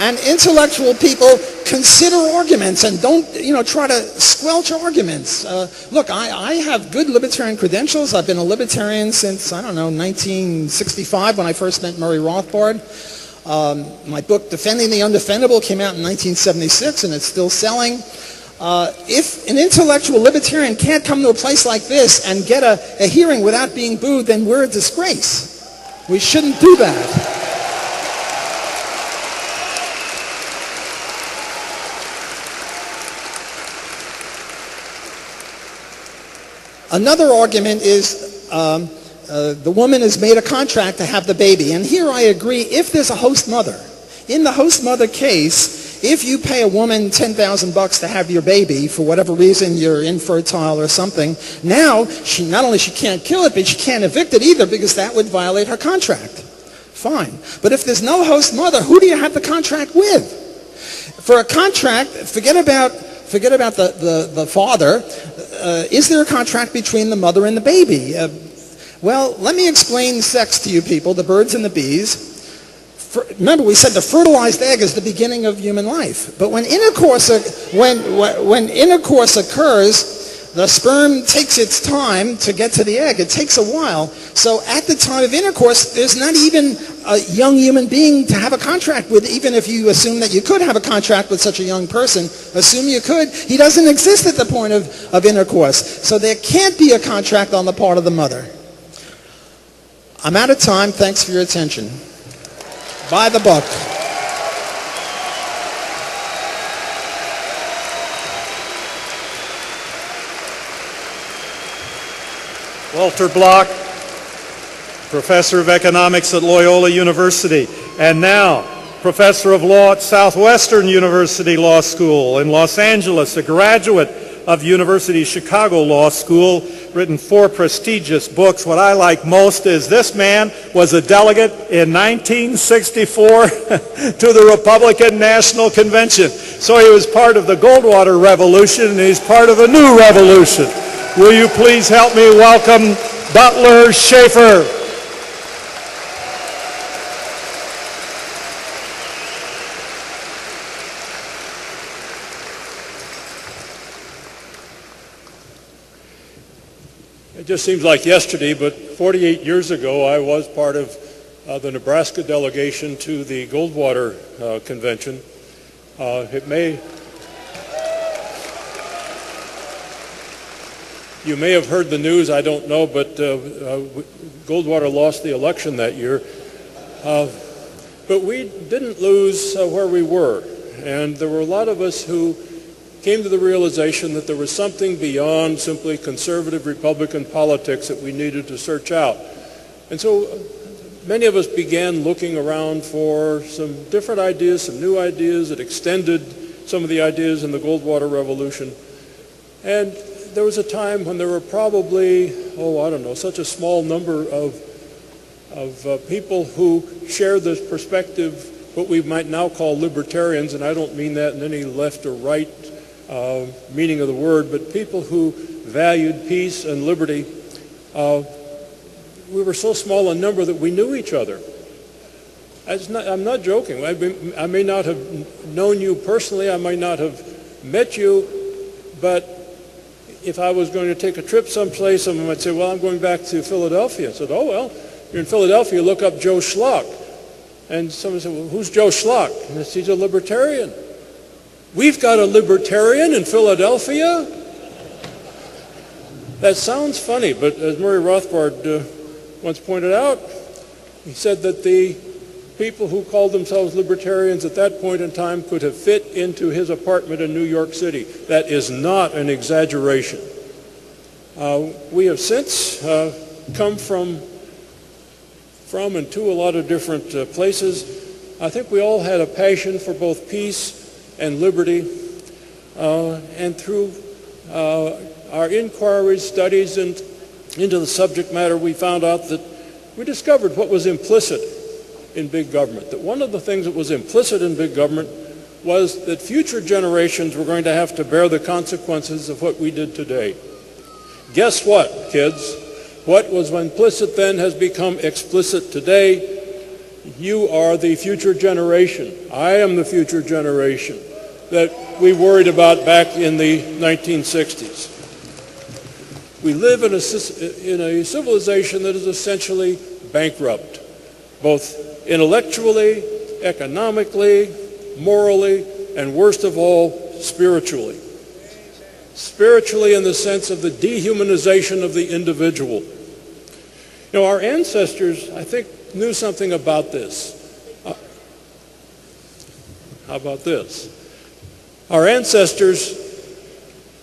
And intellectual people consider arguments and don't, try to squelch arguments. Look, I have good libertarian credentials. I've been a libertarian since, 1965 when I first met Murray Rothbard. My book, Defending the Undefendable, came out in 1976 and it's still selling. If an intellectual libertarian can't come to a place like this and get a hearing without being booed, then we're a disgrace. We shouldn't do that. Another argument is the woman has made a contract to have the baby. And here I agree if there's a host mother. In the host mother case, if you pay a woman $10,000 to have your baby, for whatever reason you're infertile or something, now she not only she can't kill it, but she can't evict it either because that would violate her contract. Fine. But if there's no host mother, who do you have the contract with? For a contract, forget about the father. Is there a contract between the mother and the baby? Well, let me explain sex to you people, the birds and the bees. Remember, we said the fertilized egg is the beginning of human life. But when intercourse occurs, the sperm takes its time to get to the egg. It takes a while. So at the time of intercourse, there's not even a young human being to have a contract with, even if you assume that you could have a contract with such a young person. Assume you could. He doesn't exist at the point of intercourse. So there can't be a contract on the part of the mother. I'm out of time. Thanks for your attention. Buy the book. Walter Block, Professor of Economics at Loyola University, and now Professor of Law at Southwestern University Law School in Los Angeles, a graduate of University of Chicago Law School, written 4 prestigious books. What I like most is this man was a delegate in 1964 to the Republican National Convention. So he was part of the Goldwater Revolution, and he's part of a new revolution. Will you please help me welcome Butler Schaefer. It just seems like yesterday, but 48 years ago, I was part of the Nebraska delegation to the Goldwater Convention. You may have heard the news, I don't know, but Goldwater lost the election that year. But we didn't lose where we were, and there were a lot of us who came to the realization that there was something beyond simply conservative Republican politics that we needed to search out. And so many of us began looking around for some different ideas, some new ideas that extended some of the ideas in the Goldwater Revolution. And there was a time when there were probably, such a small number of people who shared this perspective, what we might now call libertarians, and I don't mean that in any left or right meaning of the word, but people who valued peace and liberty. We were so small a number that we knew each other. I'm not joking. I may not have known you personally, I might not have met you, but if I was going to take a trip someplace, someone might say, well, I'm going back to Philadelphia. I said, oh, well, you're in Philadelphia, look up Joe Schlock. And someone said, well, who's Joe Schlock? And I said, he's a libertarian. We've got a libertarian in Philadelphia? That sounds funny, but as Murray Rothbard once pointed out, he said that the people who called themselves libertarians at that point in time could have fit into his apartment in New York City. That is not an exaggeration. We have since come from and to a lot of different places. I think we all had a passion for both peace and liberty, and through our inquiries, studies into the subject matter, we found out that we discovered what was implicit in big government, that one of the things that was implicit in big government was that future generations were going to have to bear the consequences of what we did today. Guess what, kids? What was implicit then has become explicit today. You are the future generation. I am the future generation that we worried about back in the 1960s. We live in a civilization that is essentially bankrupt, both intellectually, economically, morally, and worst of all, spiritually. Spiritually in the sense of the dehumanization of the individual. You know, our ancestors, I think, knew something about this. How about this? Our ancestors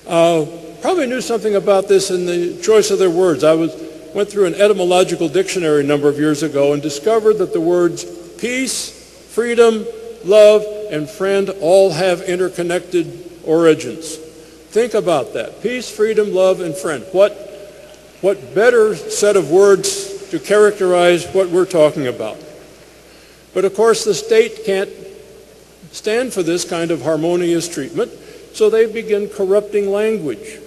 probably knew something about this in the choice of their words. I went through an etymological dictionary a number of years ago and discovered that the words peace, freedom, love, and friend all have interconnected origins. Think about that. Peace, freedom, love, and friend. What better set of words to characterize what we're talking about? But of course the state can't stand for this kind of harmonious treatment, so they begin corrupting language.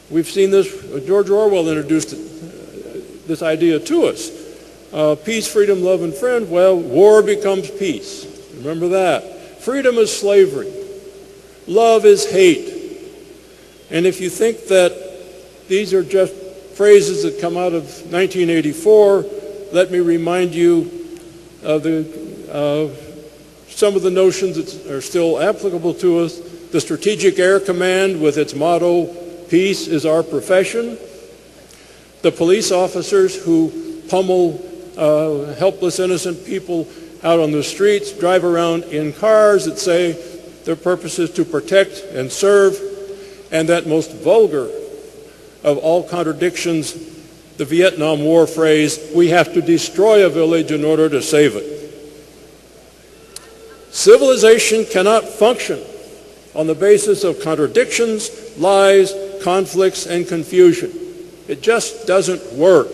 We've seen this, George Orwell introduced this idea to us. Peace, freedom, love, and friend. Well, war becomes peace. Remember that. Freedom is slavery. Love is hate. And if you think that these are just phrases that come out of 1984, let me remind you of some of the notions that are still applicable to us. The Strategic Air Command with its motto, peace is our profession. The police officers who pummel helpless innocent people out on the streets, drive around in cars that say their purpose is to protect and serve. And that most vulgar of all contradictions, the Vietnam War phrase, we have to destroy a village in order to save it. Civilization cannot function on the basis of contradictions, lies, conflicts, and confusion. It just doesn't work.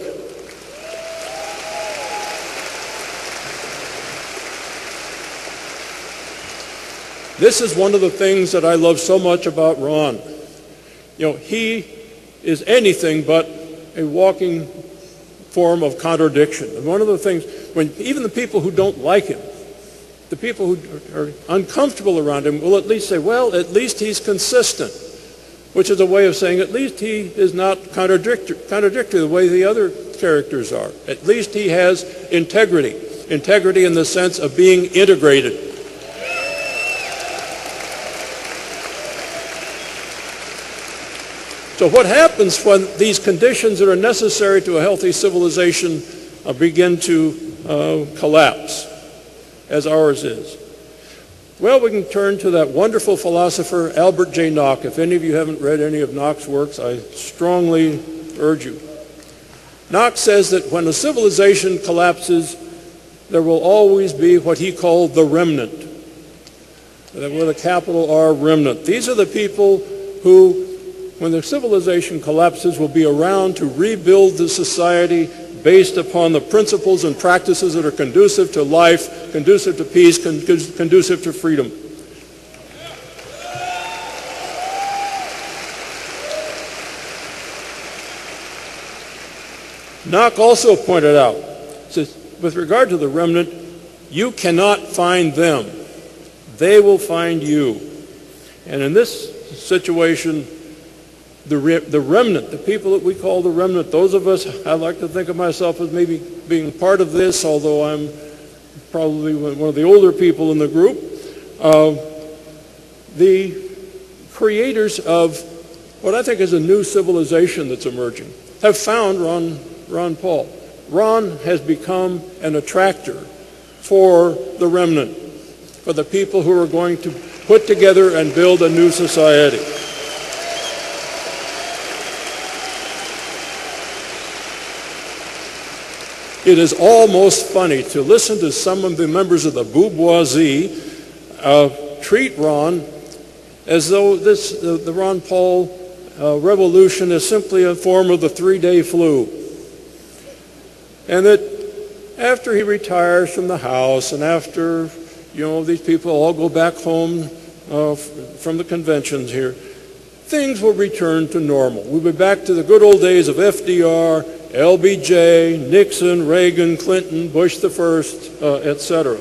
This is one of the things that I love so much about Ron. You know, he is anything but a walking form of contradiction. And one of the things, when even the people who don't like him, the people who are uncomfortable around him will at least say, well, at least he's consistent, which is a way of saying at least he is not contradictory the way the other characters are. At least he has integrity in the sense of being integrated. So what happens when these conditions that are necessary to a healthy civilization begin to collapse, as ours is? Well, we can turn to that wonderful philosopher, Albert J. Nock. If any of you haven't read any of Nock's works, I strongly urge you. Nock says that when a civilization collapses, there will always be what he called the remnant, with a capital R, remnant. These are the people who, when the civilization collapses, will be around to rebuild the society based upon the principles and practices that are conducive to life, conducive to peace, conducive to freedom. Nock also pointed out, says, with regard to the remnant, you cannot find them. They will find you. And in this situation, the remnant, the people that we call the remnant, those of us, I like to think of myself as maybe being part of this, although I'm probably one of the older people in the group, the creators of what I think is a new civilization that's emerging, have found Ron Paul. Ron has become an attractor for the remnant, for the people who are going to put together and build a new society. It is almost funny to listen to some of the members of the bourgeoisie treat Ron as though the Ron Paul revolution is simply a form of the 3-day flu. And that after he retires from the House and after, these people all go back home from the conventions here, things will return to normal. We'll be back to the good old days of FDR LBJ, Nixon, Reagan, Clinton, Bush the first, etc.